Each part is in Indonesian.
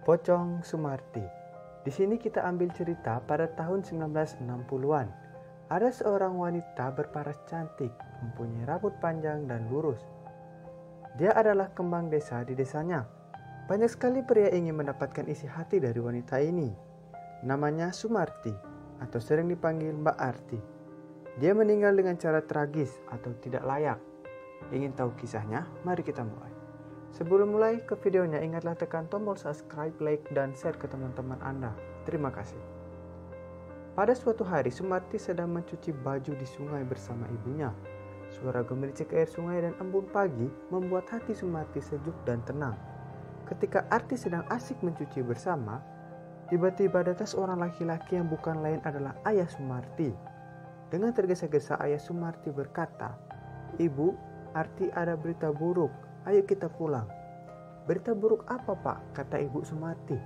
Pocong Sumarti. Di sini kita ambil cerita pada tahun 1960-an. Ada seorang wanita berparas cantik, mempunyai rambut panjang dan lurus. Dia adalah kembang desa di desanya. Banyak sekali pria ingin mendapatkan isi hati dari wanita ini. Namanya Sumarti, atau sering dipanggil Mbak Arti. Dia meninggal dengan cara tragis atau tidak layak. Ingin tahu kisahnya? Mari kita mulai. Sebelum mulai ke videonya, ingatlah tekan tombol subscribe, like, dan share ke teman-teman Anda. Terima kasih. Pada suatu hari, Sumarti sedang mencuci baju di sungai bersama ibunya. Suara gemericik air sungai dan embun pagi membuat hati Sumarti sejuk dan tenang. Ketika Arti sedang asik mencuci bersama, tiba-tiba datang seorang laki-laki yang bukan lain adalah ayah Sumarti. Dengan tergesa-gesa ayah Sumarti berkata, "Ibu, Arti ada berita buruk. Ayo kita pulang." "Berita buruk apa, Pak?" kata ibu Sumarti.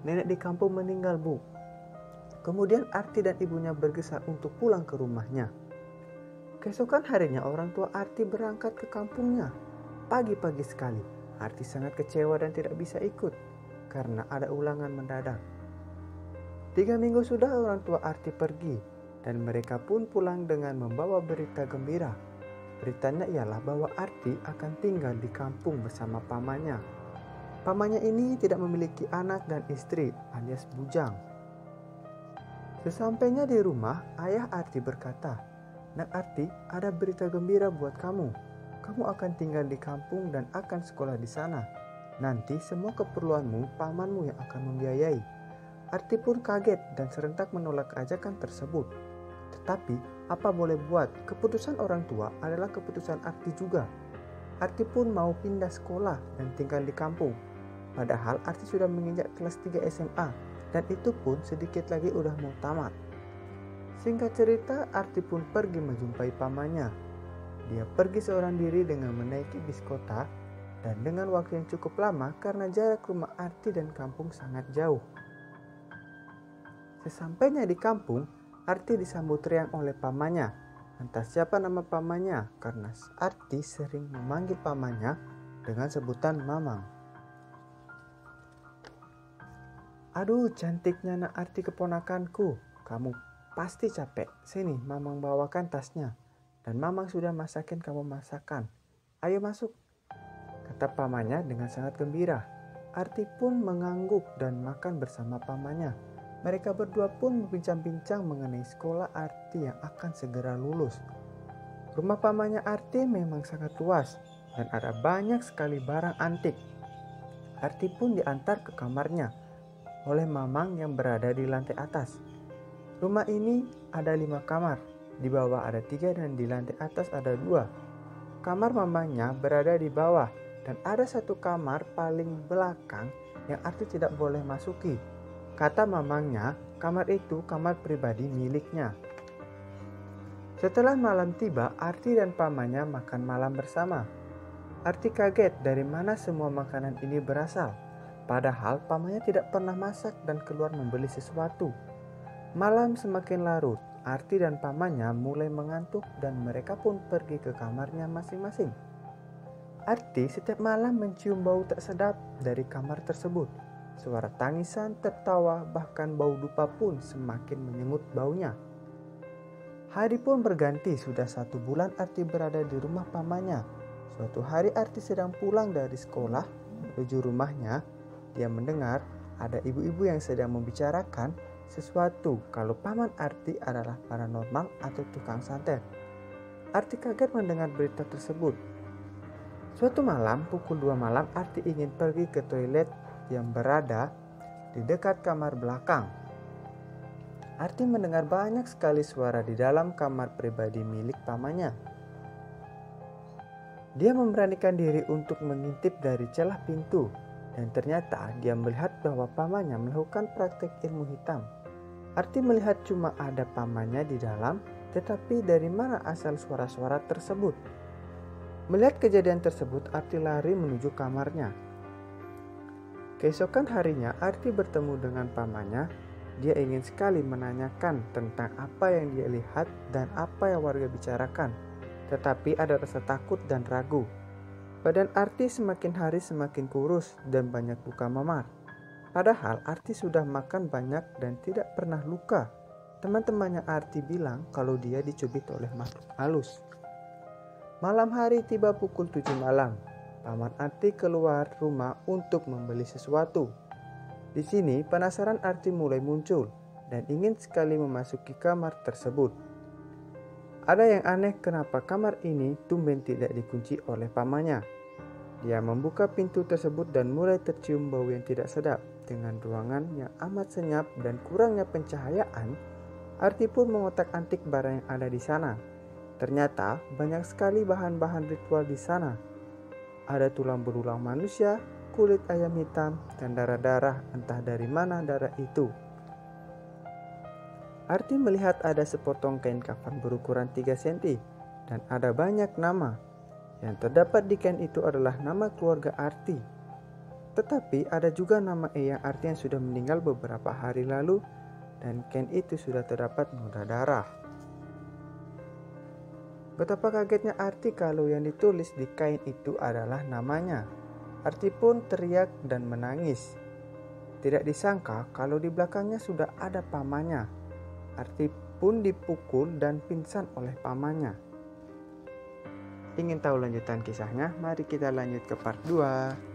"Nenek di kampung meninggal, Bu." Kemudian Arti dan ibunya bergegas untuk pulang ke rumahnya. Keesokan harinya orang tua Arti berangkat ke kampungnya. Pagi-pagi sekali, Arti sangat kecewa dan tidak bisa ikut karena ada ulangan mendadak. 3 minggu sudah orang tua Arti pergi dan mereka pun pulang dengan membawa berita gembira. Beritanya ialah bahwa Arti akan tinggal di kampung bersama pamannya. Pamannya ini tidak memiliki anak dan istri alias bujang. Sesampainya di rumah, ayah Arti berkata, "Nak Arti, ada berita gembira buat kamu. Kamu akan tinggal di kampung dan akan sekolah di sana. Nanti semua keperluanmu pamanmu yang akan membiayai." Arti pun kaget dan serentak menolak ajakan tersebut. Tetapi apa boleh buat, keputusan orang tua adalah keputusan Arti juga. Arti pun mau pindah sekolah dan tinggal di kampung. Padahal Arti sudah menginjak kelas 3 SMA dan itu pun sedikit lagi udah mau tamat. Singkat cerita, Arti pun pergi menjumpai pamannya. Dia pergi seorang diri dengan menaiki bis kota dan dengan waktu yang cukup lama karena jarak rumah Arti dan kampung sangat jauh. Sesampainya di kampung, Arti disambut riang oleh pamannya. Entah siapa nama pamannya karena Arti sering memanggil pamannya dengan sebutan Mamang. "Aduh, cantiknya nak Arti keponakanku. Kamu pasti capek. Sini, Mamang bawakan tasnya. Dan Mamang sudah masakin kamu masakan. Ayo masuk," kata pamannya dengan sangat gembira. Arti pun mengangguk dan makan bersama pamannya. Mereka berdua pun berbincang-bincang mengenai sekolah Arti yang akan segera lulus. Rumah pamannya Arti memang sangat luas dan ada banyak sekali barang antik. Arti pun diantar ke kamarnya oleh Mamang yang berada di lantai atas. Rumah ini ada 5 kamar, di bawah ada 3 dan di lantai atas ada 2. Kamar Mamangnya berada di bawah dan ada satu kamar paling belakang yang Arti tidak boleh masuki. Kata Mamangnya, kamar itu kamar pribadi miliknya. Setelah malam tiba, Arti dan pamannya makan malam bersama. Arti kaget dari mana semua makanan ini berasal. Padahal pamannya tidak pernah masak dan keluar membeli sesuatu. Malam semakin larut, Arti dan pamannya mulai mengantuk dan mereka pun pergi ke kamarnya masing-masing. Arti setiap malam mencium bau tak sedap dari kamar tersebut. Suara tangisan, tertawa, bahkan bau dupa pun semakin menyengut baunya. Hari pun berganti, sudah 1 bulan Arti berada di rumah pamannya. Suatu hari Arti sedang pulang dari sekolah menuju rumahnya. Dia mendengar ada ibu-ibu yang sedang membicarakan sesuatu kalau paman Arti adalah paranormal atau tukang santet. Arti kaget mendengar berita tersebut. Suatu malam, pukul 2 malam, Arti ingin pergi ke toilet yang berada di dekat kamar belakang. Arti mendengar banyak sekali suara di dalam kamar pribadi milik pamannya. Dia memberanikan diri untuk mengintip dari celah pintu dan ternyata dia melihat bahwa pamannya melakukan praktek ilmu hitam. Arti melihat cuma ada pamannya di dalam, tetapi dari mana asal suara-suara tersebut? Melihat kejadian tersebut, Arti lari menuju kamarnya. Keesokan harinya, Arti bertemu dengan pamannya. Dia ingin sekali menanyakan tentang apa yang dia lihat dan apa yang warga bicarakan. Tetapi ada rasa takut dan ragu. Badan Arti semakin hari semakin kurus dan banyak luka memar. Padahal Arti sudah makan banyak dan tidak pernah luka. Teman-temannya Arti bilang kalau dia dicubit oleh makhluk halus. Malam hari tiba pukul 7 malam. Paman Arti keluar rumah untuk membeli sesuatu. Di sini penasaran Arti mulai muncul dan ingin sekali memasuki kamar tersebut. Ada yang aneh kenapa kamar ini tumben tidak dikunci oleh pamannya. Dia membuka pintu tersebut dan mulai tercium bau yang tidak sedap. Dengan ruangan yang amat senyap dan kurangnya pencahayaan, Arti pun mengotak-atik barang yang ada di sana. Ternyata banyak sekali bahan-bahan ritual di sana. Ada tulang belulang manusia, kulit ayam hitam, dan darah-darah, entah dari mana darah itu. Arti melihat ada sepotong kain kafan berukuran 3 cm dan ada banyak nama. Yang terdapat di kain itu adalah nama keluarga Arti. Tetapi ada juga nama Eyang Arti yang sudah meninggal beberapa hari lalu dan kain itu sudah terdapat noda darah. Betapa kagetnya Arti kalau yang ditulis di kain itu adalah namanya. Arti pun teriak dan menangis. Tidak disangka kalau di belakangnya sudah ada pamannya. Arti pun dipukul dan pingsan oleh pamannya. Ingin tahu lanjutan kisahnya? Mari kita lanjut ke part 2.